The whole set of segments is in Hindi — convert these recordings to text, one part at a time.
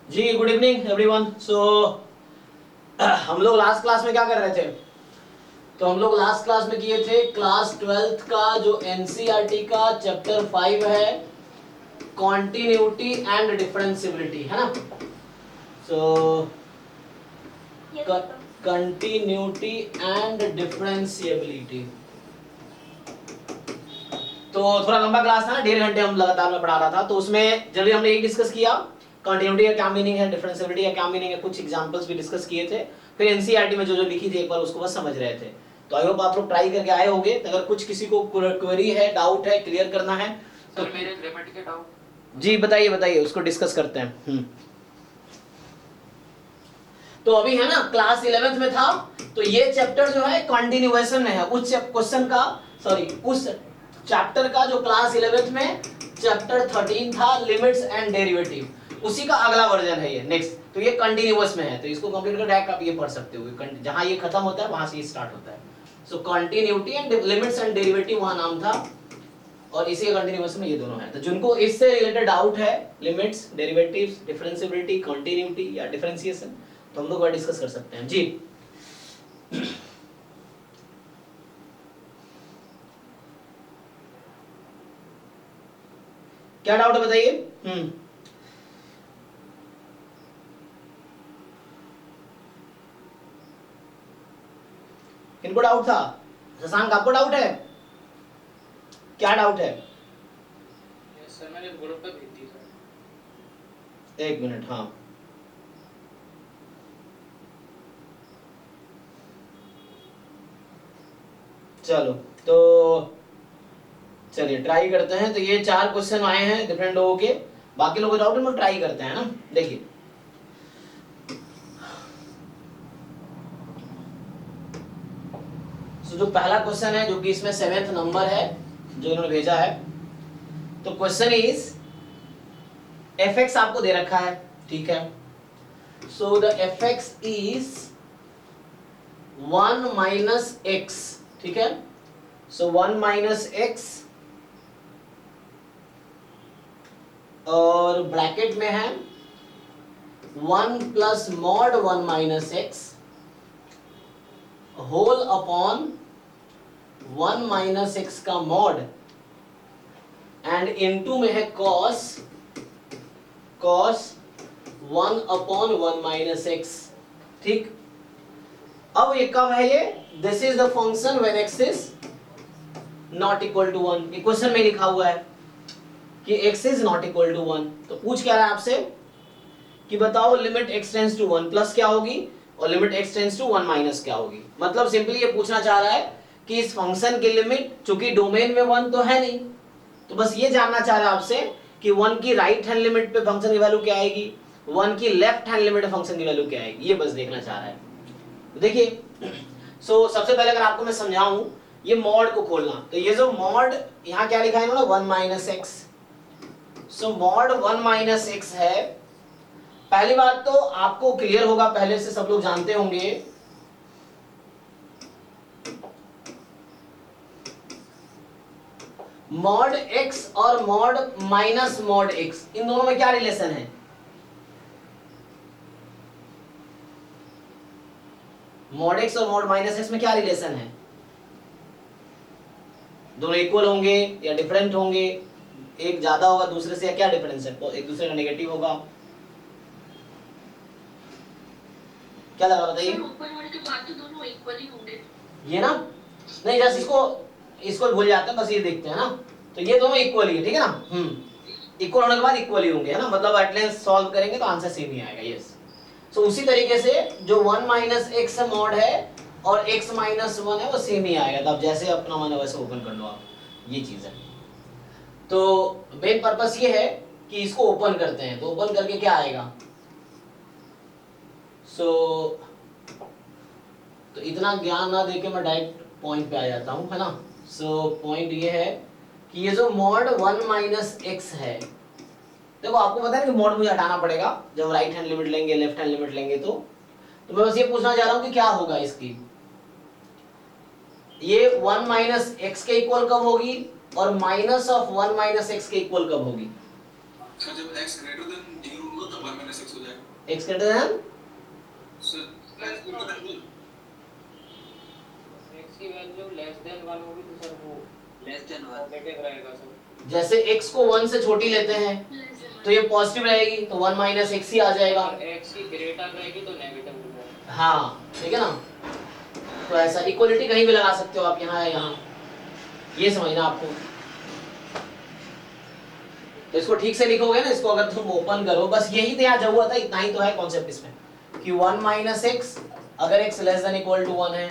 जी गुड इवनिंग एवरीवन। सो हम लोग लास्ट क्लास में क्या कर रहे थे? तो हम लोग लास्ट क्लास में किए थे क्लास 12th का जो एनसीईआरटी का चैप्टर 5 है, कॉन्टिन्यूटी एंड डिफरेंशियबिलिटी, है ना। सो कंटिन्यूटी एंड डिफरेंशियबिलिटी, तो थोड़ा लंबा क्लास था ना, 1.5 घंटे हम लगातार में पढ़ा रहा था। तो उसमें जल्दी हमने यही डिस्कस किया, कंटिन्यूटी का क्या मीनिंग है, डिफरेंशियबिलिटी का क्या मीनिंग है, कुछ एग्जांपल्स भी डिस्कस किए थे। फिर एनसीईआरटी में जो जो लिखी थी एक बार उसको बस समझ रहे थे। तो आई होप आप लोग ट्राई करके आए होंगे। अगर कुछ किसी को क्वेरी है, डाउट है, क्लियर करना है तो मेरे ग्रामेटिकल डाउट। जी बताइए बताइए, उसको डिस्कस करते हैं। तो अभी है ना क्लास 11th में था, तो ये चैप्टर जो है कंटिन्यूएशन में है उस क्वेश्चन का, सॉरी उस चैप्टर का जो क्लास 11th में चैप्टर 13 था, लिमिट्स एंड डेरिवेटिव, उसी का अगला वर्जन है ये नेक्स्ट। तो ये कंटिन्यूअस में है, तो इसको कंप्लीट कर डायरेक्ट आप ये पढ़ सकते हो, जहां ये खत्म होता है वहां से ये स्टार्ट होता है। So continuity and limits and derivative वहां नाम था, और इसी कंटिन्यूअस में ये दोनों है। तो जिनको इससे रिलेटेड डाउट है, लिमिट्स, डेरिवेटिव्स, डिफरेंशियबिलिटी, कंटिन्यूटी या डिफरेंशिएशन, तो हम लोग वह डिस्कस कर सकते हैं जी। क्या डाउट है बताइए। किनको डाउट था? शशांक आपको डाउट है? क्या डाउट है? सर मैंने ग्रुप पे भेज दी सर। एक मिनट, हाँ चलो, तो चलिए ट्राई करते हैं। तो ये 4 क्वेश्चन आए हैं डिफरेंट लोगों के, बाकी लोगों के डाउट हम लोग ट्राई करते हैं ना। देखिए जो पहला क्वेश्चन है, जो कि इसमें 7th नंबर है जो इन्होंने भेजा है, तो क्वेश्चन इज fx आपको दे रखा है, ठीक है। So the fx is 1 minus x, ठीक है। सो 1 माइनस x और ब्रैकेट में है 1 plus mod 1 minus x whole upon 1 minus x का मॉड, एंड इनटू में है cos 1 अपॉन 1 माइनस x, ठीक। अब ये कब है ये? This is the function when x is not equal to 1। ये क्वेश्चन में लिखा हुआ है कि x is not equal to 1। तो पूछ क्या रहा है आपसे कि बताओ limit x tends to 1 plus क्या होगी और limit x tends to 1 minus क्या होगी। मतलब सिंपली ये पूछना चाह रहा है कि इस फंक्शन की लिमिट, चूंकि डोमेन में 1 तो है नहीं, तो बस ये जानना चाह रहा है आपसे कि 1 की राइट हैंड लिमिट पे फंक्शन की वैल्यू क्या आएगी, 1 की लेफ्ट हैंड लिमिट पे फंक्शन की वैल्यू क्या आएगी, ये बस देखना चाह रहा है। तो देखिए सबसे पहले अगर आपको मैं समझाऊं ये मॉड को खोलना, तो ये जो मॉड यहाँ क्या लिखा है इन्होंने, 1 माइनस एक्स। सो मॉड 1 माइनस एक्स है। पहली बात तो आपको क्लियर होगा, पहले से सब लोग जानते होंगे मॉड एक्स और मॉड माइनस मॉड एक्स, इन दोनों में क्या रिलेशन है? मॉड एक्स और मॉड माइनस एक्स में क्या रिलेशन है? दोनों इक्वल होंगे या डिफरेंट होंगे? एक ज्यादा होगा दूसरे से, या क्या डिफरेंस है? एक दूसरे का नेगेटिव होगा, क्या लगा बताइए? ऊपर वाले के बाद तो दोनों इक्वल ही होंगे। ये ना नहीं, जस्ट इसको भूल जाते हैं, बस ये देखते हैं ना। तो ये दोनों इक्वल ही है, ठीक है ना। इक्वल होने के बाद इक्वल ही होंगे, है ना, मतलब एटलीस्ट सॉल्व करेंगे तो आंसर सेम ही आएगा। यस। सो उसी तरीके से जो 1 माइनस एक्स मॉड है और x माइनस 1 है वो सेम ही आएगा। तो अब जैसे अपना मन है वैसे ओपन कर लो आप, ये चीज है। तो मेन पर्पस ये है कि इसको ओपन करते हैं, तो ओपन करके क्या आएगा। तो इतना ज्ञान ना देके मैं डायरेक्ट पॉइंट पे आ जाता हूँ, है ना। पॉइंट ये है कि ये जो मॉड 1 माइनस एक्स है, देखो आपको पता है कि मॉड मुझे हटाना पड़ेगा जब राइट हैंड लिमिट लेंगे, लेफ्ट हैंड लिमिट लेंगे। तो मैं बस ये पूछना चाह रहा हूँ कि क्या होगा इसकी, ये 1 माइनस एक्स के इक्वल कब होगी और माइनस ऑफ 1 माइनस एक्स के इक्वल कब होगी? सर जब x ग्रेटर देन 0 होगा तब 1 - x हो जाएगा। x greater than sir x greater than 1 x की वैल्यू लेस देन 1 होगी तो सर वो लेस देन 1 नेगेटिव रहेगा सर। जैसे x को 1 से छोटी लेते हैं तो ये पॉजिटिव रहेगी तो 1 माइनस x ही आ जाएगा। अगर x की ग्रेटर रहेगी तो नेगेटिव हो जाएगा। हाँ ठीक है ना, तो ऐसा इक्वलिटी कहीं भी लगा सकते हो आप, यहाँ है यहाँ, ये समझना आपको। तो इसको ठीक से लिखोगे ना, इसको अगर तुम ओपन करो, बस यही तो यहाँ जब हुआ था, इतना ही तो है कॉन्सेप्ट इसमें कि 1 माइनस एक्स अगर x less than equal to 1 है,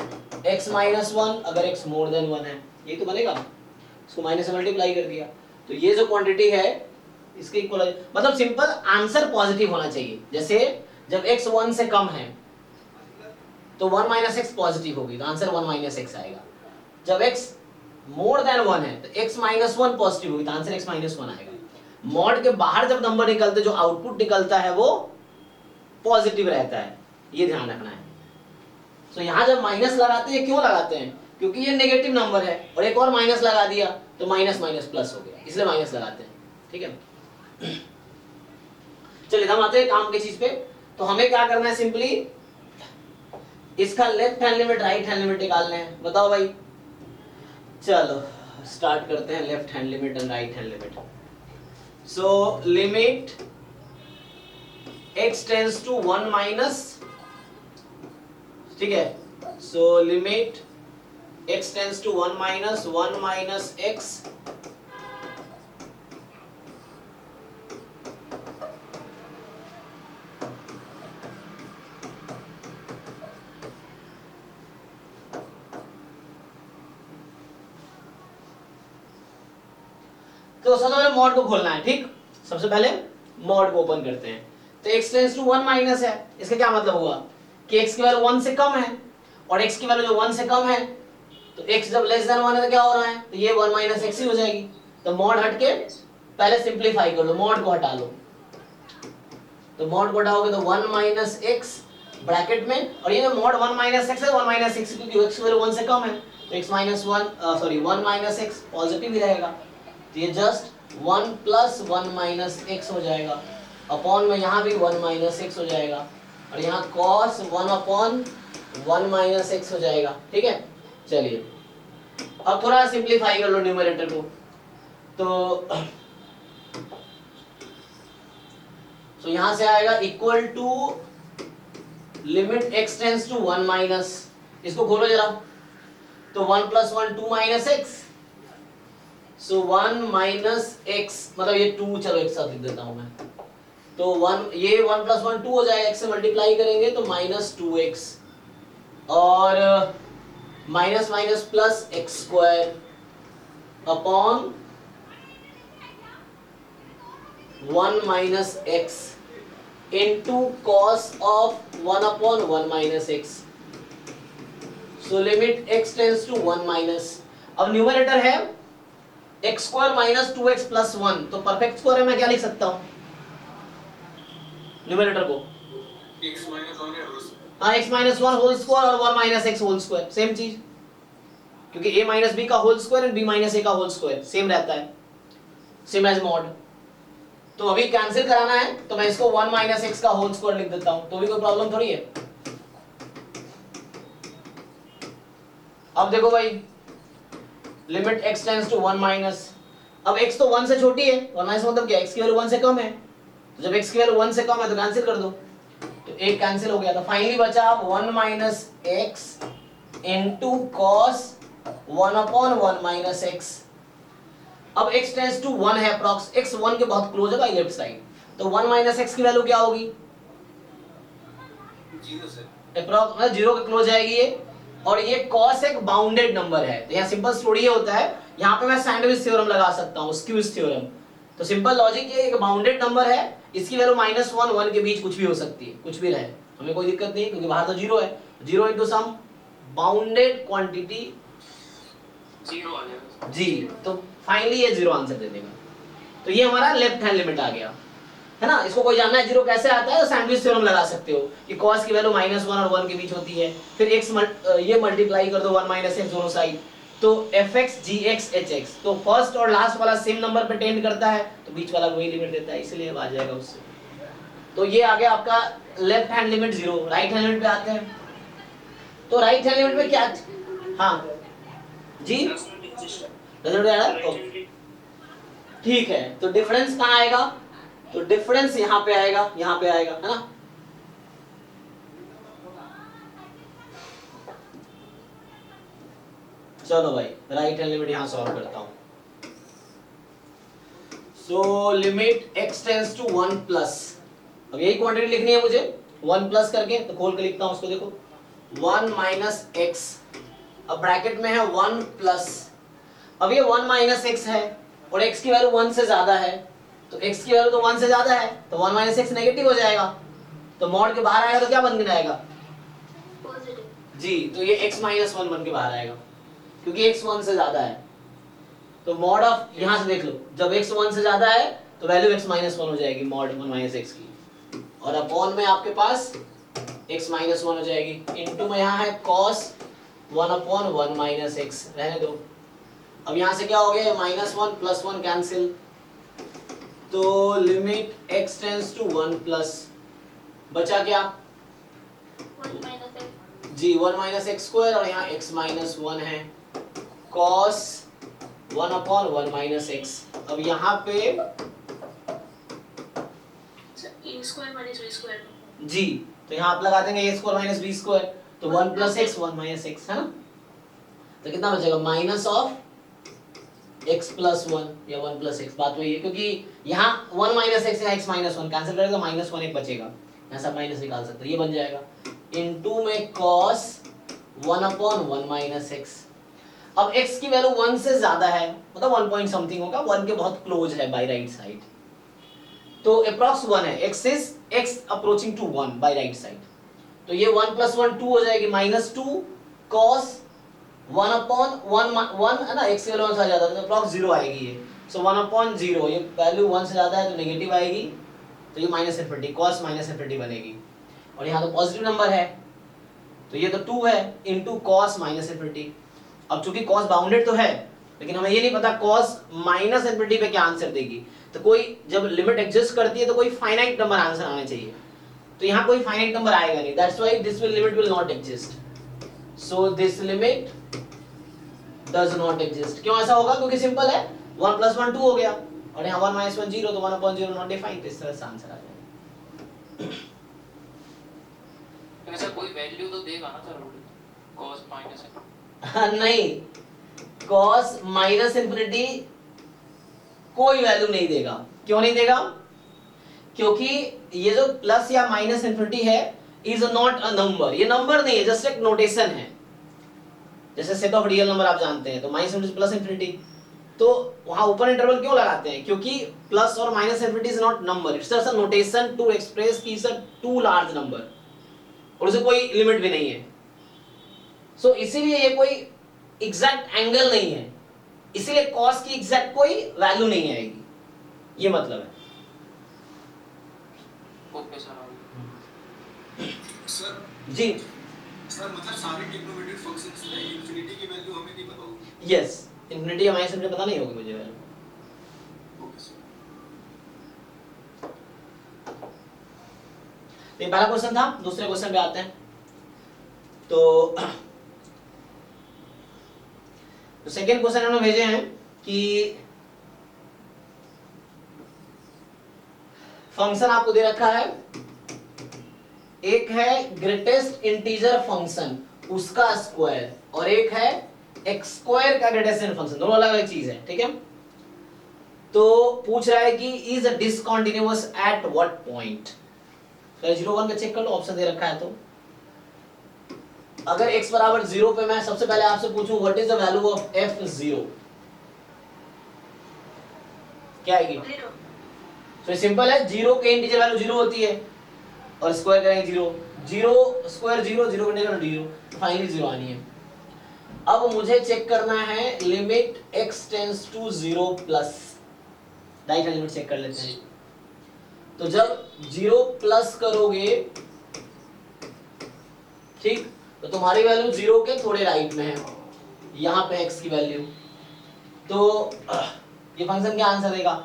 x माइनस 1 अगर x मोर देन 1 है, यही तो बनेगा। इसको माइनस से मल्टीप्लाई कर दिया तो ये जो क्वांटिटी है इसके इक्वल, मतलब सिंपल आंसर पॉजिटिव होना चाहिए। जैसे जब x 1 से कम है तो 1 माइनस एक्स पॉजिटिव होगी तो आंसर 1 माइनस एक्स आएगा। जब x मोर देन 1 है तो x माइनस 1 पॉजिटिव होगी तो आंसर x माइनस 1 आएगा। मॉड के बाहर जब नंबर निकलते जो आउटपुट निकलता है वो पॉजिटिव रहता है, ये ध्यान रखना है। तो यहाँ जब माइनस लगाते हैं, क्यों लगाते हैं? क्योंकि ये नेगेटिव नंबर है और एक और माइनस लगा दिया तो माइनस माइनस प्लस हो गया, इसलिए माइनस लगाते हैं। ठीक है, चलिए हम आते हैं काम की चीज पे। तो हमें क्या करना है, सिंपली इसका left hand limit right hand limit निकालने हैं। बताओ भाई, चलो स्टार्ट करते हैं left hand limit and right hand limit. So limit x tends to 1 minus, ठीक है, so limit x tends to 1 minus 1 minus x तो सबसे पहले मॉड को खोलना है। ठीक, सबसे पहले मॉड को ओपन करते हैं। तो x टेंड्स टू 1 माइनस है, इसका क्या मतलब हुआ कि x की वैल्यू 1 से कम है और x की वैल्यू जो 1 से कम है तो x जब लेस देन 1 है तो क्या हो रहा है, तो ये 1 माइनस x ही हो जाएगी। तो मॉड हट के पहले सिंपलीफाई कर लो, मॉड को हटा लो। तो मॉड को हटाओगे तो 1 माइनस x ब्रैकेट में, और ये जो मॉड 1 माइनस x है 1 माइनस x क्योंकि x की वैल्यू 1 से कम है तो x minus 1 minus x positive ही रहेगा। तो ये जस्ट 1 प्लस 1 माइनस x हो जाएगा, अपॉन में यहाँ भी 1 माइनस x हो जाएगा और यहाँ cos 1 अपॉन 1 माइनस x हो जाएगा। ठीक है, चलिए अब थोड़ा सिंपलीफाई कर लो न्यूमरेटर को। तो यहाँ से आएगा equal to limit x tends to 1 minus, इसको खोलो जरा, तो 1 plus 1 2 minus x, so 1 minus x मतलब ये 2, चलो एक साथ लिख देता हूं मैं। तो 1 ये 1 प्लस 1 2 हो जाएगा, x से मल्टीप्लाई करेंगे तो माइनस 2x और minus minus plus x square upon 1 minus x into cos of 1 upon 1 minus x। So limit x tends to 1 minus, अब न्यूमरेटर है x square minus 2x plus 1, तो परफेक्ट स्क्वायर में क्या लिख सकता हूं न्यूमरेटर को? x - 1 है और हाँ, x माइनस 1 होल स्क्वायर और 1 minus x whole square, same चीज, क्योंकि a माइनस b का whole square and b minus a का होल स्क्वायर सेम रहता है, सेम एज मॉड। तो अभी कैंसिल कराना है तो मैं इसको 1 माइनस x का होल स्क्वायर लिख देता हूं, तो भी कोई प्रॉब्लम थोड़ी है। अब देखो भाई, limit x tends to 1 minus, अब x तो 1 से छोटी है, 1 माइनस मतलब क्या, x की वैल्यू 1 से कम है, तो जब x की वैल्यू 1 से कम है तो कैंसिल कर दो, तो एक कैंसिल हो गया, तो फाइनली बचा अब 1 minus x into cos 1 upon 1 minus x। अब x टेंड्स टू 1 है, अप्रॉक्स x 1 के बहुत क्लोज है भाई लेफ्ट साइड, तो 1 माइनस x की वैल्यू क्या होगी, 0 से अप्रॉक्स 0 के क्लोज आएगी ये, और ये cos एक बाउंडेड नंबर है। तो यहाँ सिंपल स्टोरी ये होता है, यहाँ पे मैं सैंडविच थ्योरम लगा सकता हूँ, स्क्यूज थ्योरम। तो सिंपल लॉजिक ये, एक बाउंडेड नंबर है, इसकी वैल्यू -1 1 के बीच कुछ भी हो सकती है, कुछ भी रहे, हमें कोई दिक्कत नहीं क्योंकि बाहर तो 0 है। 0 इनटू सम बाउंडेड क्वांटिटी 0 आ जाएगा जी, तो फाइनली ये 0 आंसर दे देगा। तो ये हमारा लेफ्ट हैंड लिमिट आ गया है ना। इसको कोई जानना है 0 कैसे आता है, तो सैंडविच थ्योरम लगा सकते हो कि cos की वैल्यू -1 और 1 के बीच होती है, फिर x ये मल्टीप्लाई कर दो 1 माइनस x दोनों साइड, तो fx gx hx, तो फर्स्ट और लास्ट वाला सेम नंबर पे टेंड करता है तो बीच वाला वही लिमिट देता है, इसलिए आ जाएगा उससे। तो ये आ गया आपका left hand limit 0। Right hand limit पे आते हैं। तो राइट हैंड लिमिट में क्या, हाँ जी नजर आ रहा है, ठीक है। तो डिफरेंस कहाँ आएगा, तो डिफरेंस यहाँ पे आएगा, यहाँ पे आएगा, है ना। चलो भाई राइट हैंड लिमिट यहां सॉल्व करता हूं। So limit x tends to 1 plus, अब यही क्वांटिटी लिखनी है मुझे 1 प्लस करके, तो खोल के लिखता हूं उसको, देखो 1 माइनस एक्स, अब ब्रैकेट में है 1 प्लस, अब ये 1 माइनस एक्स है और x की वैल्यू 1 से ज्यादा है, तो x की वैल्यू तो 1 से ज्यादा है तो 1 माइनस एक्स नेगेटिव हो जाएगा, तो मॉड के बाहर आएगा तो क्या बन के आएगा पॉजिटिव जी, तो ये x माइनस 1 बन के बाहर आएगा क्योंकि x 1 से ज्यादा है। तो मॉड ऑफ, यहां से देख लो, जब x 1 से ज्यादा है तो वैल्यू x माइनस 1 हो जाएगी मॉड 1 माइनस x की, और अपॉन में आपके पास x माइनस 1 हो जाएगी, इनटू में यहाँ है cos 1 अपॉन 1 माइनस x, रहने दो। अब यहाँ से क्या हो गया, माइनस 1 प्लस 1 कैंसिल, तो limit x tends to 1 plus, बचा क्या 1 माइनस एक्स जी 1 माइनस एक्स स्क्वायर, और यहाँ x माइनस 1 है cos 1 अपॉन 1 माइनस एक्स। अब यहाँ पे A square minus B square जी, तो यहाँ आप लगा देंगे a square minus B square, तो 1 प्लस एक्स 1 माइनस एक्स, है ना। तो कितना बचेगा, माइनस ऑफ x प्लस 1 या 1 प्लस एक्स, बात वही है क्योंकि यहाँ 1 माइनस एक्स या x माइनस 1 कैंसिल करेगा, माइनस 1 एक बचेगा, यहाँ सब माइनस निकाल सकते हैं, ये बन जाएगा इनटू में cos 1 अपॉन 1 माइनस एक्स। अब x की वैल्यू 1 से ज्यादा है, मतलब 1 पॉइंट समथिंग होगा, 1 के बहुत क्लोज है बाय राइट साइड, तो अप्रॉक्स 1 है, x is x approaching to 1 by right side, तो ये 1 प्लस 1 2 हो जाएगी, माइनस 2 cos 1 अपॉन 1 है ना, x की वैल्यू 1 से ज्यादा है तो अप्रॉक्स 0 आएगी ये, सो 1 अपॉन 0, ये वैल्यू 1 से ज्यादा है तो नेगेटिव आएगी, तो ये minus infinity cos minus infinity बनेगी, और यहाँ तो पॉजिटिव नंबर है तो ये तो 2 है इनटू cos माइनस इनफिनिटी। अब चूंकि cos बाउंडेड तो है लेकिन हमें ये नहीं पता cos माइनस इनफिनिटी पे क्या आंसर देगी, तो कोई जब लिमिट एग्जिस्ट करती है तो कोई फाइनाइट नंबर आंसर आना चाहिए, तो यहाँ कोई फाइनाइट नंबर आएगा नहीं, that's why this limit will not exist, so this limit does not exist. क्यों ऐसा होगा, क्योंकि सिंपल है, 1 प्लस 1 2 हो गया और यहाँ 1 माइनस 1 0, तो 1 अपॉन 0 नॉट डिफाइंड, इस तरह से आंसर आ जाएगा। ऐसा कोई वैल्यू तो देगा ना सर cos माइनस नहीं, cos माइनस इनफिनिटी कोई वैल्यू नहीं देगा, क्यों नहीं देगा, क्योंकि ये जो प्लस या माइनस इनफिनिटी है इज नॉट अ नंबर, ये नंबर नहीं है, जस्ट एक नोटेशन है, जैसे सेट ऑफ रियल नंबर आप जानते हैं, तो माइनस इनफिनिटी प्लस इनफिनिटी, तो वहां ऊपर इंटरवल क्यों लगाते हैं, क्योंकि प्लस और minus infinity is not number, it's just a notation to express की is a too large number, और उसे कोई लिमिट भी नहीं है, सो इसीलिए ये कोई एग्जैक्ट एंगल नहीं है, इसीलिए cos की एग्जैक्ट कोई वैल्यू नहीं आएगी, ये मतलब है। Okay sir. सर जी सर मतलब सारे ट्रिग्नोमेट्रिक फंक्शंस में इंफिनिटी की वैल्यू हमें नहीं पता होगी। यस, इनफिनिटी या माइनस इनफिनिटी पता नहीं होगी मुझे वैल्यू। Okay sir. तो ये पहला क्वेश्चन था, दूसरे क्वेश्चन पे आते हैं। तो सेकेंड क्वेश्चन हमने भेजे हैं कि फंक्शन आपको दे रखा है, एक है ग्रेटेस्ट इंटीजर फंक्शन उसका स्क्वायर, और एक है एक्स स्क्वायर का ग्रेटेस्ट फंक्शन, दोनों अलग अलग चीज है, ठीक है। तो पूछ रहा है कि is discontinuous at what point, 0 1 पे चेक कर लो, ऑप्शन दे रखा है। तो अगर x बराबर 0 पे मैं सबसे पहले आपसे पूछूं what is the value of f0, क्या आएगी, जीरो तो सिंपल है, 0 के इंटीजर वैल्यू 0 होती है और स्क्वायर करेंगे 0, 0 स्क्वायर 0, 0 का इंटीजर 0, तो फाइनली 0 आनी है। अब मुझे चेक करना है limit x tends to 0 plus, right hand limit check कर लेते हैं। तो जब 0 प्लस करोगे, ठीक, तो तुम्हारी वैल्यू 0 के थोड़े राइट में है, यहाँ पे x की वैल्यू, तो ये फंक्शन क्या आंसर देगा,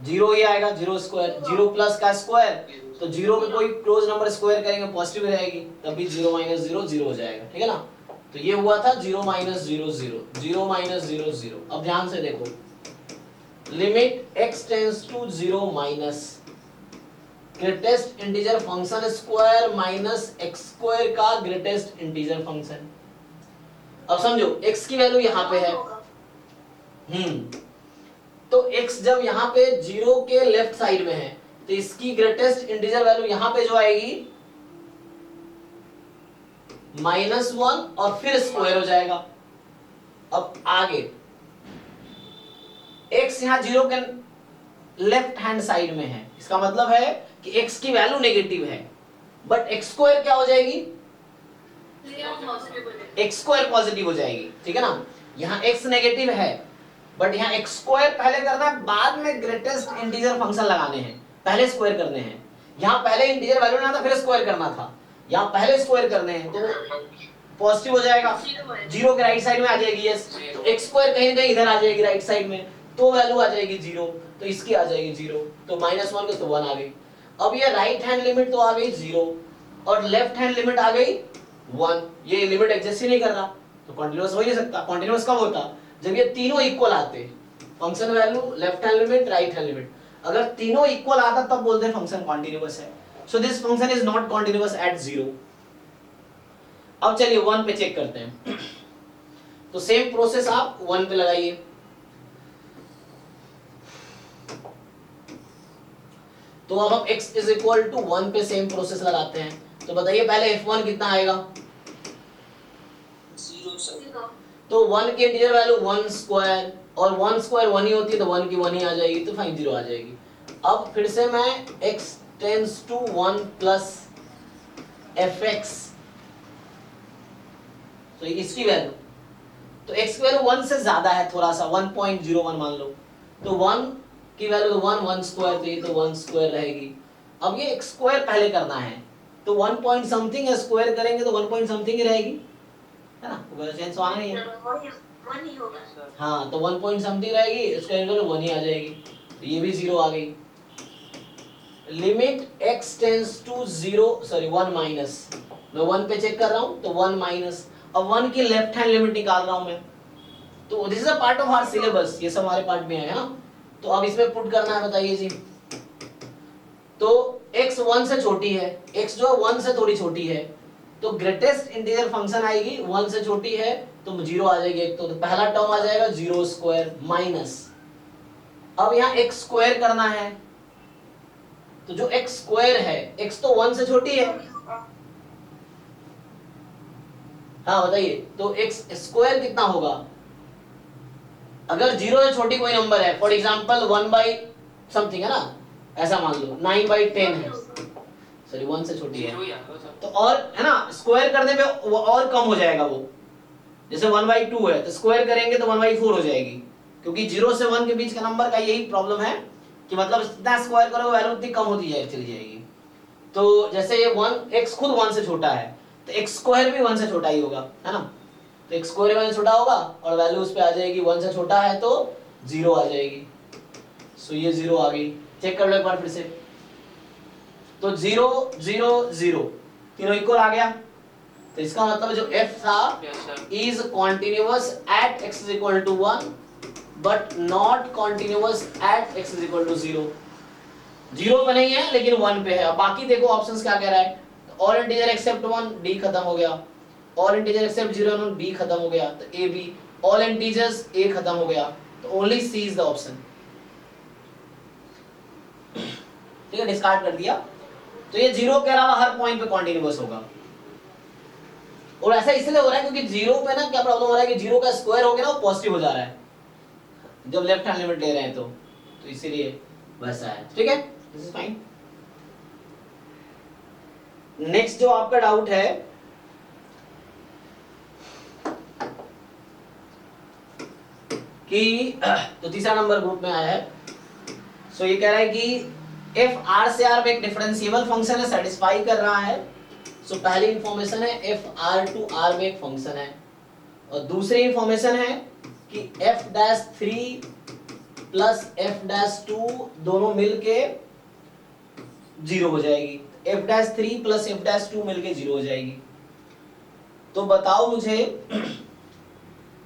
0 ही आएगा, 0 स्क्वायर, 0 प्लस का स्क्वायर, तो 0 में कोई क्लोज नंबर स्क्वायर करेंगे पॉजिटिव रहेगी, तभी 0 माइनस 0 0 हो जाएगा, ठीक है ना। तो ये हुआ था 0 माइनस 0 0, 0 माइनस 0 0। अब ध्यान से देखो, limit x tends to 0 minus greatest integer function square minus x square का ग्रेटेस्ट इंटीजर फंक्शन। अब समझो x की वैल्यू यहाँ पे है, तो x जब यहाँ पे 0 के लेफ्ट साइड में है, तो इसकी ग्रेटेस्ट इंटीजर वैल्यू यहाँ पे जो आएगी -1 और फिर स्क्वायर हो जाएगा। अब आगे x यहाँ 0 के लेफ्ट हैंड साइड में है, इसका मतलब है कि x की वैल्यू नेगेटिव है, बट x स्क्वायर क्या हो जाएगी, x स्क्वायर पॉजिटिव हो जाएगी, ठीक है ना। यहाँ x नेगेटिव है, बट यहाँ x स्क्वायर पहले करना है, बाद में ग्रेटेस्ट इंटीजर फंक्शन लगाने हैं, पहले स्क्वायर करने हैं। यहाँ पहले इंटीजर वैल्यू लेना था, फिर स्क्वायर करना था, यहाँ पहले स्क्वायर करने हैं, तो पॉजिटिव हो जाएगा, 0 के राइट साइड में आ जाएगी यस, तो x स्क्वायर कहीं ना कहीं इधर आ जाएगी राइट साइड में, तो वैल्यू आ जाएगी 0, तो इसकी आ जाएगी 0, तो -1 को तो 1 आ गई। अब ये राइट हैंड लिमिट तो आ गई 0 और लेफ्ट हैंड लिमिट आ गई 1, ये लिमिट एग्जिस्ट ही नहीं कर रहा, तो कंटीन्यूअस हो ही नहीं सकता। कंटीन्यूअस कब होता, जब ये तीनों इक्वल आते, function value, left hand limit, right hand limit, अगर तीनों इक्वल आता तब बोलते हैं फंक्शन कंटीन्यूअस है। So this function is not continuous at 0। अब चलिए 1 पे चेक करते हैं, तो सेम प्रोसेस आप 1 पे लगाइए। तो अब हम x इज इक्वल टू 1 पे सेम प्रोसेस लगाते हैं, तो बताइए पहले f1 कितना आएगा, 0 तो 1 की इंटीजर वैल्यू 1 स्क्वायर, और 1 स्क्वायर 1 ही होती है, तो 1 की 1 ही आ जाएगी, तो फाइन 0 आ जाएगी। अब फिर से मैं x tends to 1 plus fx, तो इसकी वैल्यू, तो x की वैल्यू 1 से ज्यादा है थोड़ा सा, 1.01 मान लो, तो 1 की वैल्यू 1 स्क्वायर, तो ये तो 1 स्क्वायर रहेगी। अब ये x स्क्वायर पहले करना है, तो 1 पॉइंट समथिंग है, स्क्वायर करेंगे तो 1 पॉइंट समथिंग ही रहेगी, है ना, तो चेंज आना ही है। हाँ, तो 1 पॉइंट समथिंग रहेगी, इसका वैल्यू 1 ही आ जाएगी, तो ये भी 0 आ गई। Limit x tends to 0 sorry 1 minus, मैं 1 पे चेक कर रहा हूँ, तो 1 माइनस, अब 1 की लेफ्ट हैंड लिमिट निकाल रहा हूँ मैं, तो this is a part of our syllabus, ये सब हमारे पार्ट में है ना। तो अब इसमें पुट करना है, बताइए जी, तो x 1 से छोटी है, x जो 1 से थोड़ी छोटी है, तो ग्रेटेस्ट इंटीजर फंक्शन आएगी 1 से छोटी है, तो 0 आ जाएगी एक, तो पहला टर्म आ जाएगा 0 स्क्वायर माइनस, अब यहाँ x स्क्वायर करना है, तो जो x स्क्वायर है, x तो 1 से छोटी है, हाँ बताइए, तो x स्क्वायर कितना होगा, अगर 0 से छोटी कोई नंबर है, फॉर एग्जांपल 1 बाई समथिंग है ना, ऐसा मान लो 9/10 है, सॉरी 1 से छोटी है, तो और है ना, स्क्वायर करने पे वो और कम हो जाएगा, वो जैसे 1/2 है, तो स्क्वायर करेंगे तो 1/4 हो जाएगी, क्योंकि 0 से 1 के बीच का नंबर का यही प्रॉब्लम है कि मतलब जितना स्क्वायर करोगे वैल्यू उतनी कम होती चली जाएगी। तो जैसे ये 1 x खुद 1 से छोटा है, तो x स्क्वायर भी 1 से छोटा ही होगा, है ना, तो x स्क्वायर 1 से छोटा होगा और वैल्यू उस पे आ जाएगी 1 से छोटा है, तो 0 आ जाएगी। सो ये 0 आ गई, चेक कर लो एक बार फिर से, तो 0 0 0 तीनों इक्वल आ गया, तो इसका मतलब जो f था is continuous at x is equal to 1 but not continuous at x is equal to 0, 0 पे नहीं है लेकिन 1 पे है। अब बाकी देखो ऑप्शंस क्या कह रहा है, ऑल इंटीजर एक्सेप्ट 1 d खत्म हो गया, ऑल इंटीजर एक्सेप्ट 0 और b खत्म हो गया, तो a b, all integers a खत्म हो गया, तो only c is the option, ठीक है, डिस्कार्ड कर दिया। तो ये 0 के अलावा हर पॉइंट पे कॉन्टिन्यूअस होगा, और ऐसा इसलिए हो रहा है क्योंकि 0 पे ना क्या प्रॉब्लम हो रहा है कि 0 का स्क्वायर हो गया ना, वो पॉजिटिव हो जा रहा है जब लेफ्ट हैंड लिमिट ले रहे हैं, तो इसीलिए वैसा है, ठीक है, दिस इज फाइन। नेक्स्ट जो आपका डाउट है, कि तो तीसरा नंबर ग्रुप में आया है, सो ये कह रहा है कि f r से r में एक डिफरेंशिएबल फंक्शन है, सेटिस्फाई कर रहा है। सो पहली इंफॉर्मेशन है f r टू r में एक फंक्शन है, और दूसरी इंफॉर्मेशन है कि f'3 प्लस f'2 दोनों मिलके 0 हो जाएगी, f'3 प्लस f'2 मिलके 0 हो जाएगी। तो बताओ मुझे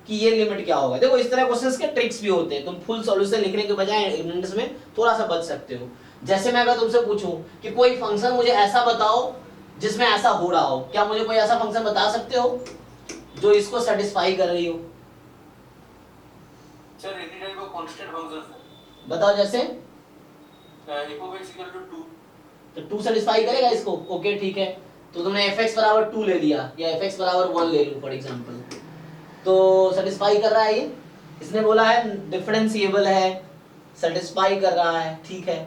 कि ये लिमिट क्या होगा। देखो इस तरह क्वेश्चंस के ट्रिक्स भी होते हैं, तुम फुल सॉल्यूशन लिखने के बजाय इग्नोरेंस में थोड़ा सा बच सकते हो। जैसे मैं अगर तुमसे पूछूं कि कोई फंक्शन मुझे ऐसा बताओ जिसमें ऐसा हो रहा हो, क्या मुझे कोई ऐसा फंक्शन बता सकते हो जो इसको सेटिस्फाई कर रही हो? Sir any type of constant function बताओ जैसे f(x) = 2 तो 2 सेटिस्फाई करेगा इसको। ओके ठीक है, तो तुमने fx बराबर 2 ले लिया या fx बराबर 1 ले लूं फॉर एग्जांपल, तो सेटिस्फाई कर रहा है ये। इसने बोला है डिफरेंशिएबल है, सेटिस्फाई कर रहा है, ठीक है।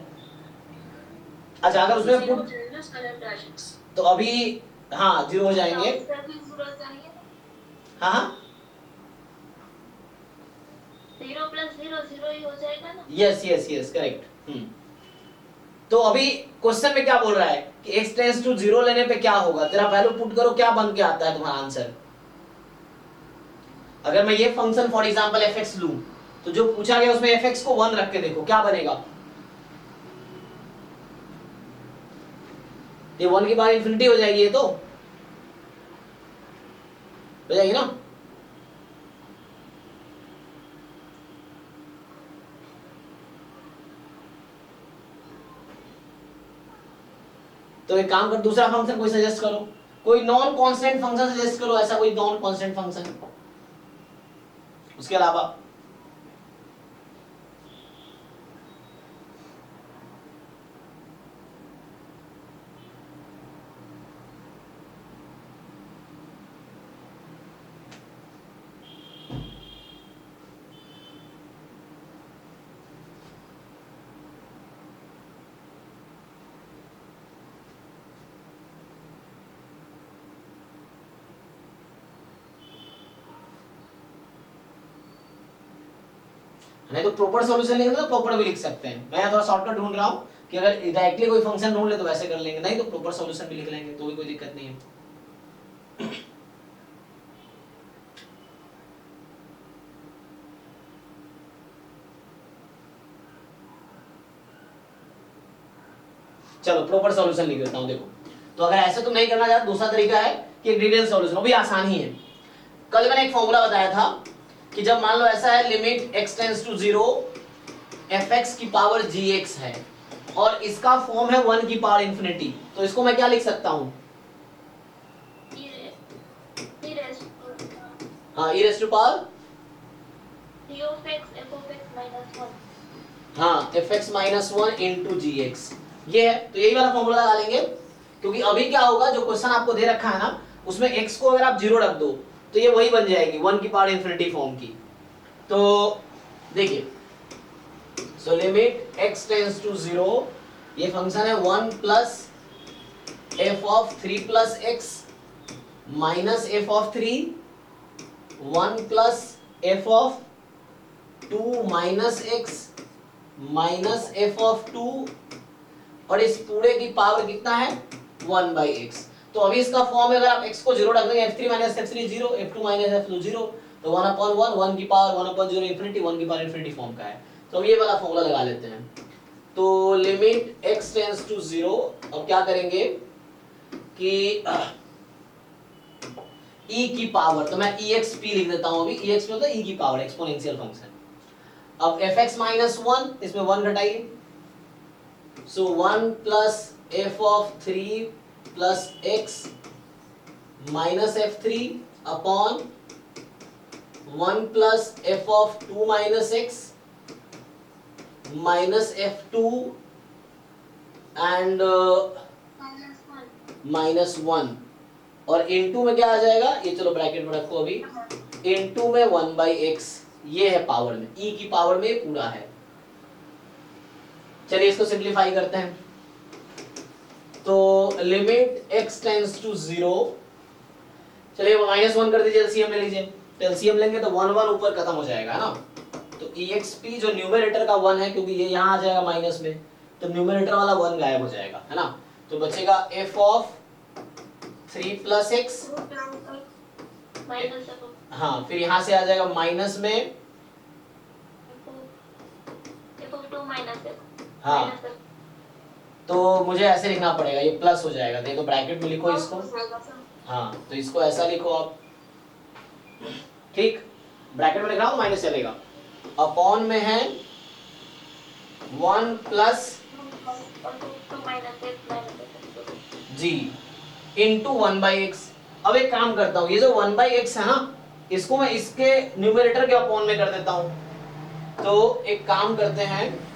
अच्छा अगर उसमें Zero put changes color brackets. तो अभी हाँ 0 हो जाएंगे। Outside भी जरूरत चाहिए। हाँ हाँ 0 plus 0 0 ही हो जाएगा ना? Yes yes yes correct. तो अभी क्वेश्चन में क्या बोल रहा है कि x टेंड्स टू 0 लेने पे क्या होगा, तेरा वैल्यू पुट करो, क्या बन के आता है तुम्हारा आंसर। अगर मैं ये फंक्शन फॉर एग्जांपल fx लूं तो जो पूछा गया उसमें fx को 1 रख के देखो क्या बनेगा। ये 1 की बार इंफिनिटी हो जाएगी, ये तो हो जाएगी ना। तो एक काम कर, दूसरा फंक्शन कोई सजेस्ट करो, कोई नॉन कांस्टेंट फंक्शन सजेस्ट करो, ऐसा कोई नॉन कांस्टेंट फंक्शन उसके अलावा। नहीं तो प्रॉपर सॉल्यूशन लिखना तो प्रॉपर भी लिख सकते हैं। मैं थोड़ा शॉर्टकट ढूंढ रहा हूँ कि अगर डायरेक्टली कोई फंक्शन ढूंढ ले तो वैसे कर लेंगे, नहीं तो प्रॉपर सॉल्यूशन भी लिख लेंगे, तो भी कोई दिक्कत नहीं है। चलो प्रॉपर सॉल्यूशन लिख देता हूँ। देखो तो अगर ऐसे तुम नहीं करना चाहते, दूसरा तरीका है कि डिटेल सॉल्यूशन, वो भी आसान ही है। कल मैंने एक फॉर्मूला बताया था कि जब मान लो ऐसा है limit x tends to 0 fx की पावर gx है और इसका फॉर्म है 1 की पावर इंफिनिटी, तो इसको मैं क्या लिख सकता हूँ? हाँ e raised to power T of x f of x minus 1. हाँ fx minus 1 into gx, ये है। तो यही वाला फॉर्मूला लगा लेंगे, क्योंकि अभी क्या होगा, जो क्वेश्चन आपको दे रखा है ना उसमें x को अगर आप 0 रख दो तो ये वही बन जाएगी 1 की पावर इंफिनिटी फॉर्म की। तो देखिए, so limit x tends to 0, ये फंक्शन है 1 plus f of 3 plus x minus f of 3, 1 plus f of 2 minus x minus f of 2, और इस पूरे की पावर कितना है 1 बाई x। तो अभी इसका फॉर्म है, अगर आप x को 0 रख देंगे f3 minus f3 0, f2 minus f2 0, तो 1 अपॉन 1, 1 की पावर 1 अपॉन 0 इंफिनिटी, 1 की पावर इंफिनिटी फॉर्म का है। तो अब ये वाला फॉर्मूला लगा लेते हैं। तो लिमिट x टेंड्स टू 0, अब क्या करेंगे कि e की पावर, तो मैं exp लिख देता हूं अभी। exp मतलब e की पावर, एक्सपोनेंशियल फंक्शन। अब fx माइनस 1, इसमें 1 घटाइए, सो 1 plus f of 3 plus x minus f3 upon 1 plus f of 2 minus x minus f2 and minus 1, और इनटू में क्या आ जाएगा, ये चलो ब्रैकेट में रखो अभी, इनटू में 1 बाई x, ये है पावर में, e की पावर में पूरा है। चलिए इसको सिंप्लीफाई करते हैं। तो लिमिट x टेंड्स टू 0, चलिए माइनस 1 कर दीजिए, एलसीएम ले लीजिए। तो एलसीएम लेंगे तो 1 1 ऊपर खत्म हो जाएगा ना। तो exp जो न्यूमरेटर का 1 है, क्योंकि ये यहाँ आ जाएगा माइनस में, तो न्यूमरेटर वाला 1 गायब हो जाएगा, है ना। तो बचेगा f of 3 plus x minus f हाँ फिर यहाँ से आ जाएगा माइनस में, f of 2 minus x हाँ minus x तो मुझे ऐसे लिखना पड़ेगा, ये प्लस हो जाएगा, देखो ब्रैकेट में लिखो इसको, हो जाएगा सर। हाँ तो इसको ऐसा लिखो आप, ठीक, ब्रैकेट में लिख रहा हूँ माइनस चलेगा, अपॉन में है 1 प्लस और 2 minus x minus x जी इंटू 1/x। अब एक काम करता हूँ, ये जो 1/x है ना, इसको मैं इसके न्यूमरेटर के अपॉन में कर देता हूँ। तो एक काम करते हैं,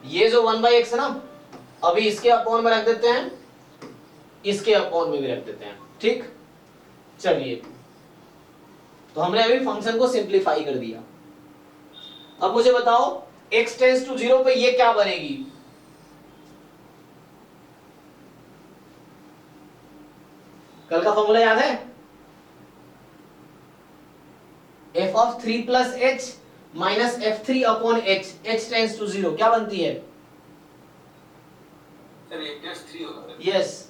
ये जो 1/x है ना, अभी इसके अपॉन में रख देते हैं, इसके अपॉन में भी रख देते हैं, ठीक। चलिए तो हमने अभी फंक्शन को सिंप्लीफाई कर दिया। अब मुझे बताओ x टेंड्स टू 0 पे ये क्या बनेगी? कल का फॉर्मूला याद है? f of 3 plus h minus f3 upon h, h tends to 0 क्या बनती है? सर एक प्लस 3 होगा सर। यस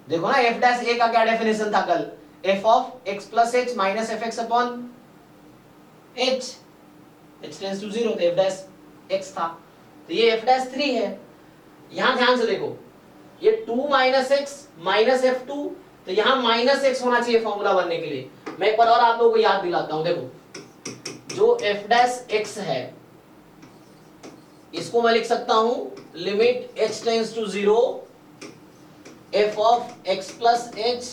देखो ना, f डैश a का क्या डेफिनेशन था कल? f of x plus h minus fx upon h, h tends to 0 तो f डैश x था, तो ये f डैश 3 है। यहां ध्यान से देखो, ये 2 minus x minus f2, तो यहां माइनस x होना चाहिए फॉर्मूला बनने के लिए। मैं एक बार और आप लोगों को याद दिलाता हूं, देखो जो f डैश x है इसको मैं लिख सकता हूं limit h tends to 0 f of x plus h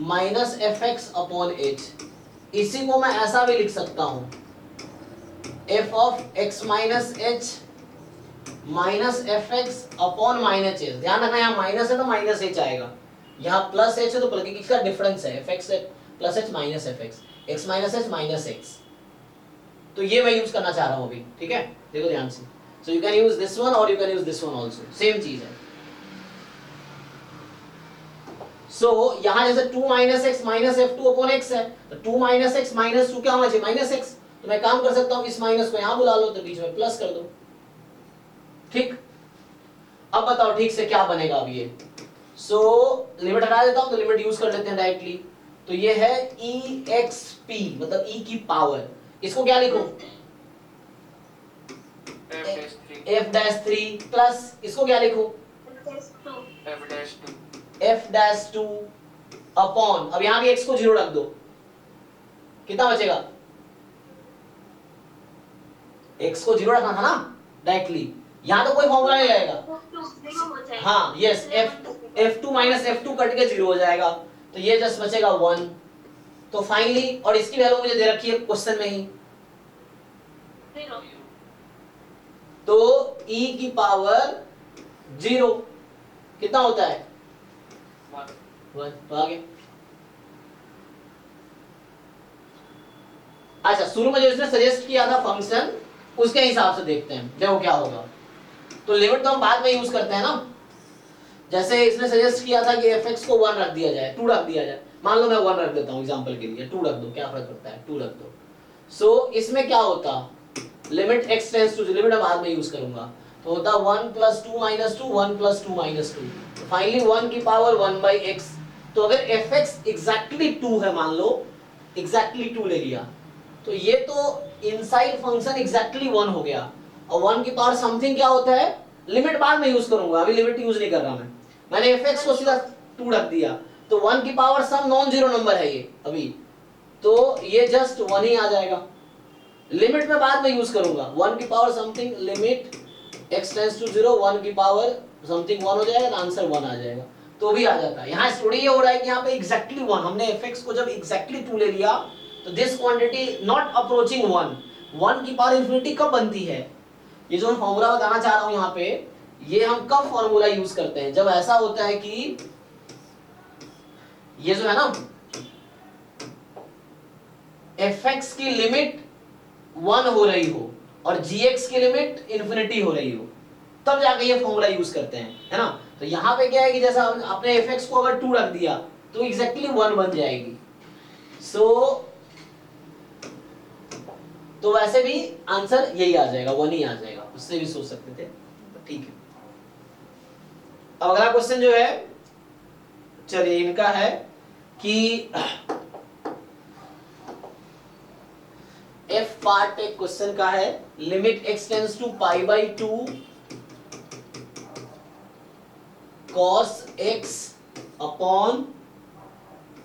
minus fx upon h। इसी को मैं ऐसा भी लिख सकता हूं f of x minus h minus fx upon minus h। ध्यान रखना यहाँ माइनस है तो माइनस h आएगा, यहाँ प्लस h है तो प्लस, इसका डिफरेंस है fx plus h minus fx, x minus h minus x। तो ये मैं यूज करना चाह रहा हूं अभी, ठीक है, देखो ध्यान से। So you can use this one और you can use this one also, same चीज है। सो यहां जैसे 2 minus x minus f2 upon x है, तो 2 minus x minus 2 क्या होना चाहिए? Minus x। तो मैं काम कर सकता हूं, इस माइनस को यहां बुला लो तो बीच में प्लस कर दो, ठीक। अब बताओ ठीक से क्या बनेगा अब ये? सो लिमिट हटा देता हूं तो लिमिट यूज कर लेते हैं डायरेक्टली। तो ये है exp मतलब e की पावर, इसको क्या लिखो? f डैश 3 प्लस इसको क्या लिखो? f डैश 2 अपॉन, अब यहां भी x को 0 रख दो, कितना बचेगा? x को 0 रखना था ना डायरेक्टली, यहां तो कोई फॉर्मूला नहीं लगेगा। हाँ yes, f2 minus f2 cut के 0 हो जाएगा, तो ये जस्ट बचेगा 1। तो फाइनली, और इसकी वैल्यू मुझे दे रखी है क्वेश्चन में ही, तो e की पावर 0 कितना होता है? 1। तो आगे अच्छा, शुरू में जो इसने सजेस्ट किया था फंक्शन, उसके हिसाब से देखते हैं देखो क्या होगा। तो लिमिट तो हम बाद में यूज करते हैं ना, जैसे इसने सजेस्ट किया था कि fx को 1 रख दिया जाए, 2 रख दिया जाए, मान लो मैं 1 रख देता हूं एग्जांपल के लिए, 2 रख दो, क्या फर्क पड़ता है, 2 रख दो। सो इसमें क्या होता, limit x tends to, limit मैं बाद में यूज करूंगा, तो होता 1 plus 2 minus 2, 1 plus 2 minus 2, तो फाइनली 1 की पावर 1/x। तो अगर fx एग्जैक्टली 2 है, मान लो एग्जैक्टली 2 ले लिया, तो ये तो इनसाइड फंक्शन एग्जैक्टली 1 हो गया। और 1 की पावर समथिंग क्या होता है, लिमिट बाद में यूज करूंगा, अभी लिमिट यूज नहीं कर रहा मैंने fx को सीधा 2 रख दिया, तो 1 की power some non zero number है ये अभी, तो ये जस्ट 1 ही आ जाएगा। लिमिट में बाद में यूज करूंगा, 1 की power something, limit x tends to 0, 1 की पावर समथिंग 1 हो जाएगा, तो आंसर 1 आ जाएगा, तो भी आ जाता है। यहाँ स्टोरी ये हो रहा है कि यहाँ पे एग्जैक्टली 1, हमने fx को जब एग्जैक्टली 2 ले लिया, तो दिस क्वांटिटी नॉट अप्रोचिंग 1 की पावर इंफिनिटी कब बनती है? ये जो मैं फॉर्मूला बताना चाह रहा हूं यहाँ पे, ये हम कब फॉर्मूला यूज करते हैं? जब ऐसा होता है कि ये जो है ना fx की लिमिट 1 हो रही हो और gx की लिमिट इंफिनिटी हो रही हो, तब जाके ये फॉर्मूला यूज करते हैं, है ना। तो यहाँ पे क्या है कि जैसा आपने fx को अगर 2 रख दिया तो एग्जैक्टली 1 बन जाएगी। तो वैसे भी आंसर यही आ जाएगा, 1 ही आ जाएगा, उससे भी सोच सकते थे, ठीक है। अब अगला क्वेश्चन जो है, चलिए इनका है कि एफ पार्ट एक क्वेश्चन का है, limit X tends to pi by 2 cos x upon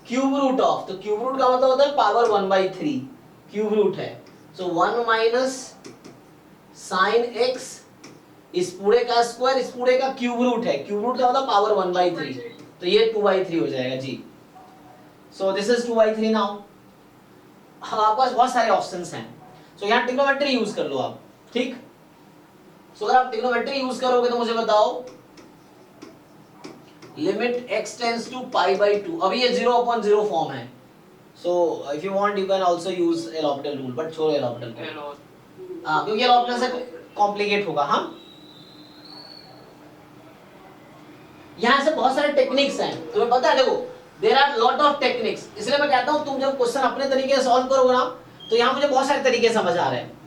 cube root of, तो क्यूब रूट का मतलब होता है पावर 1/3, क्यूब रूट है, सो 1 माइनस साइन x, इस पूरे का स्क्वायर, इस पूरे का क्यूब रूट है, क्यूब रूट का मतलब पावर 1/3, तो ये 2/3 हो जाएगा जी। So this is 2/3 now. आपके पास बहुत सारे ऑप्शंस हैं, सो यहाँ ट्रिग्नोमेट्री यूज कर लो आप, ठीक। सो अगर आप ट्रिग्नोमेट्री यूज करोगे तो मुझे बताओ, limit x tends to pi by 2, अभी ये 0/0 फॉर्म है, so if you want you can also use L orbital rule, but छोड़ो एल ऑर्बिटल को, क्योंकि एल ऑर्बिटल से कॉम्प्लिकेट होगा। हाँ, यहाँ से बहुत सारे टेक्निक्स हैं, तुम्हें पता है, देखो there are lot of techniques, इसलिए मैं कहता हूँ तुम जब क्वेश्चन अपने तरीके से सॉल्व करोगे ना, तो यहाँ मुझे बहुत सारे तरीके समझ आ रहे हैं,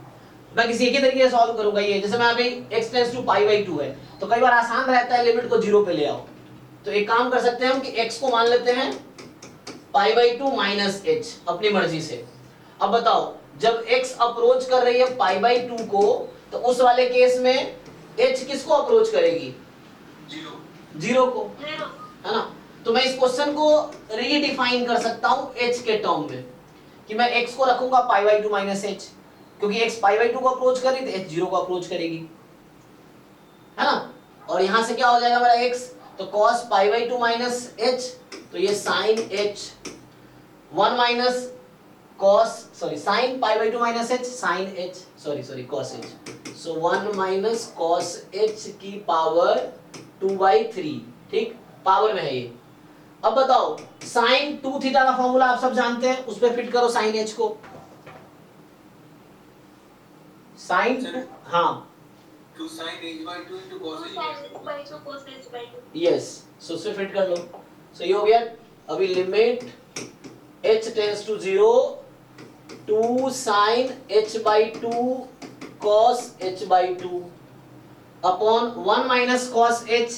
मैं किसी एक ही तरीके से सॉल्व करूंगा। ये जैसे मैं अभी x tends to pi by 2 है, तो कई बार आसान रहता है लिमिट को 0 पे ले आओ, तो एक काम कर सकते हैं हम कि x को मान लेते हैं पाई बाई 2 माइनस h अपनी मर्जी से। अब बताओ, जब x अप्रोच कर रही है पाई बाई 2 को, तो उस वाले केस में h किसको अप्रोच करेगी? 0 को, है ना। तो मैं इस क्वेश्चन को रीडिफाइन कर सकता हूं h के टर्म में, कि मैं x को रखूंगा पाई बाई 2 माइनस h, क्योंकि x पाई बाई 2 को अप्रोच कर रही है तो h 0 को अप्रोच करेगी, है ना। और यहां से क्या हो जाएगा मेरा x, तो cos pi by 2 minus h, तो ये sin h, 1 minus cos, sorry sin pi by 2 minus h, sin h, sorry cos h, so 1 minus cos h की पावर 2/3, ठीक, पावर में है ये। अब बताओ, sin 2 थीटा का फॉर्मूला आप सब जानते हैं, उस पर फिट करो sin h को, sin, हाँ, 2 sin h/2 into cos h/2, yes, so उससे फिट कर लो, सो ये हो गया। अभी limit h tends to 0 2 sin h/2 cos h/2 upon 1 minus cos h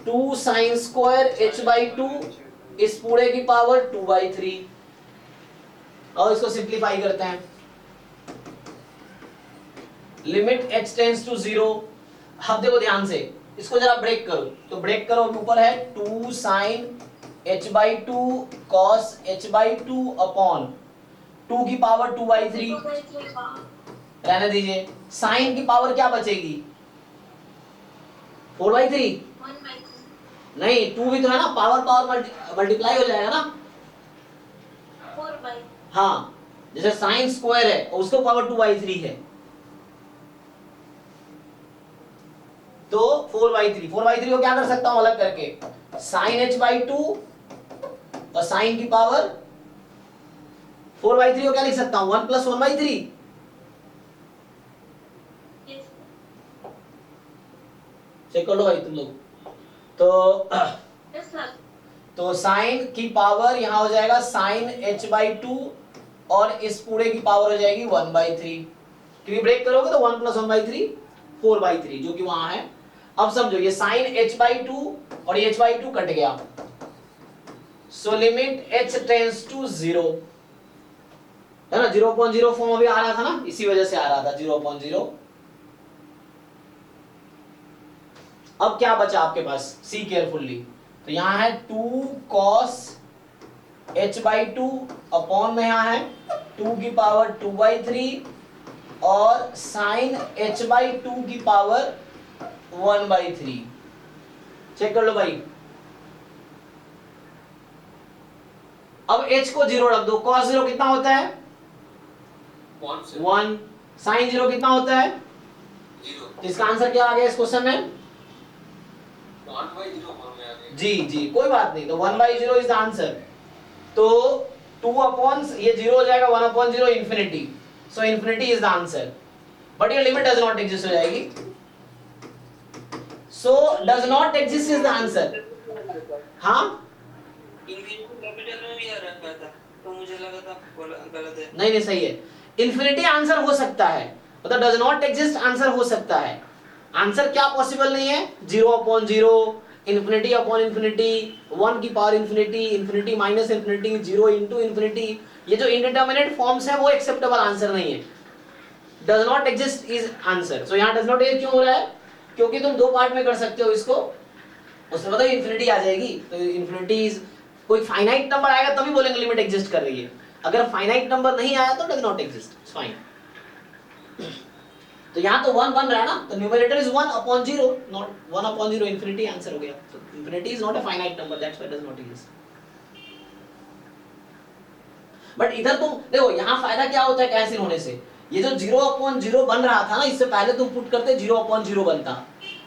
2 sin square h/2, इस पूरे की पावर 2/3, और इसको सिंप्लीफाई करते हैं, लिमिट h टेंड्स टू 0। अब देखो ध्यान से, इसको जरा ब्रेक करो, तो ब्रेक करो, ऊपर है 2 sin h/2 cos h/2 upon 2 की पावर 2/3, रहने दीजिए, sin की पावर क्या बचेगी? 4/3, नहीं 2 भी तो है ना, पावर पावर मल्टीप्लाई हो जाएगा ना, 4/, हाँ, जैसे sin स्क्वायर है और उसको पावर 2/3 है, तो 4/3 को क्या कर सकता हूं अलग करके, sin h/2 और sin की पावर 4/3 को क्या लिख सकता हूं, 1 + 1/3, चेक कर लो भाई तुम लोग, तो sin की पावर यहां हो जाएगा sin h/2 और इस पूरे की पावर हो जाएगी 1/3, क्योंकि ब्रेक करोगे तो 1 + 1/3 4/3 जो कि वहां है। अब समझो, ये sin h/2 और ये h/2 कट गया, so limit h tends to 0, है ना, 0/0 फॉर्म अभी आ रहा था ना, इसी वजह से आ रहा था 0/0। अब क्या बचा आपके पास, सी केयरफुल्ली, तो यहां है 2 cos h/2 अपॉन में यहां है 2 की पावर 2/3 और sin h/2 की पावर 1/3, चेक कर लो भाई। अब h को 0 रख दो, cos 0 कितना होता है 1, sin 0 कितना होता है 0, इसका आंसर क्या आ गया इस क्वेश्चन में, 1/0 फॉर्म में आ गया। जी कोई बात नहीं, तो 1/0 इज द आंसर, तो 2 अपॉन ये 0 हो जाएगा, 1/0 infinity, so infinity is the answer, but ये लिमिट डज नॉट एग्जिस्ट हो जाएगी, so does not exist is the answer. हाँ, इंग्लिश कैपिटल में भी आ रखा था, तो मुझे लगा था गलत है। नहीं सही है, इंफिनिटी आंसर हो सकता है, मतलब डज नॉट एग्जिस्ट आंसर हो सकता है, आंसर क्या पॉसिबल नहीं है? 0/0, इन्फिनिटी अपॉन इन्फिनिटी, 1 की power infinity, infinity minus infinity, 0 into infinity, ये जो इंडिटरमिनेट फॉर्म्स है वो एक्सेप्टेबल आंसर नहीं है. Does not exist is answer. So यहाँ डज नॉट एग्जिस्ट क्यों हो रहा है? क्योंकि तुम दो पार्ट में कर सकते हो इसको, उसमें मतलब इन्फिनिटी आ जाएगी, तो इन्फिनिटी इज कोई फाइनाइट नंबर आएगा तभी बोलेंगे लिमिट एग्जिस्ट कर रही है. अगर फाइनाइट नंबर नहीं आया तो does not exist. It's fine. तो यहाँ तो 1 बन रहा है ना, तो numerator is 1/0, not 1/0 infinity. Answer हो गया. तो infinity is not a finite number, that's why does not exist. But इधर तुम देखो यहाँ फायदा क्या होता है कैंसिल होने से. ये जो 0/0 बन रहा था ना, इससे पहले तुम पुट करते 0/0 बनता.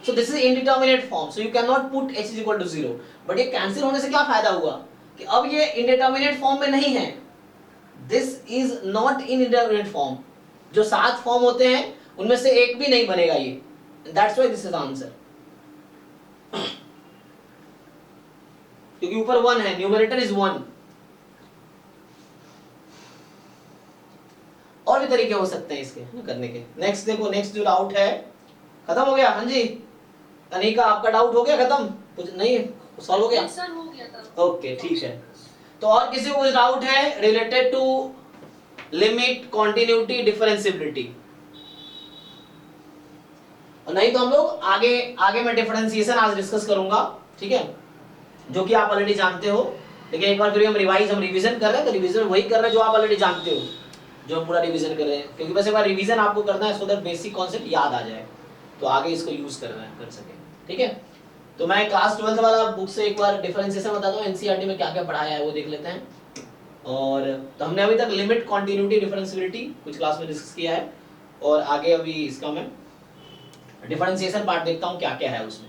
So this is indeterminate form, so you can not put h is equal to 0. But ये कैंसिल होने से क्या फायदा हुआ कि अब ये इंडिटरमिनेट फॉर्म में नहीं है. This is not in indeterminate form. जो 7 फॉर्म होते हैं उनमें से एक भी नहीं बनेगा ये. That's why this is answer. क्योंकि ऊपर 1 है, न्यूमरेटर इज 1. और भी तरीके हो सकते हैं इसके करने के. नेक्स्ट देखो, नेक्स्ट जो डाउट है खत्म हो गया. हाँ जी अनिका, आपका डाउट हो गया खत्म? कुछ नहीं सॉल्व हो गया? सर हो गया था. ओके ठीक है. तो और किसी को कुछ डाउट है related to limit, continuity, differentiability? और नहीं तो हम लोग आगे मैं डिफरेंशिएशन आज डिस्कस करूंगा, ठीक है, जो कि आप ऑलरेडी जानते हो. लेकिन एक बार फिर हम रिवीजन कर रहे हैं, तो रिवीजन वही कर रहे हैं जो आप ऑलरेडी जानते हो, जो हम पूरा रिवीजन कर रहे हैं. क्योंकि बस एक बार रिवीजन आपको करना है सो दैट बेसिक कॉन्सेप्ट याद आ जाए, तो आगे इसको यूज कर सके. ठीक है. तो मैं क्लास 12th वाला बुक से एक बार डिफरेंशिएशन बताता हूँ. एनसीईआरटी में क्या क्या पढ़ाया है वो देख लेते हैं. और तो हमने अभी तक लिमिट, कॉन्टिन्यूटी, डिफरेंशिएबिलिटी कुछ क्लास में डिस्कस किया है. और आगे अभी इसका मैं डिफरेंशिएशन पार्ट देखता हूँ क्या क्या है उसमें.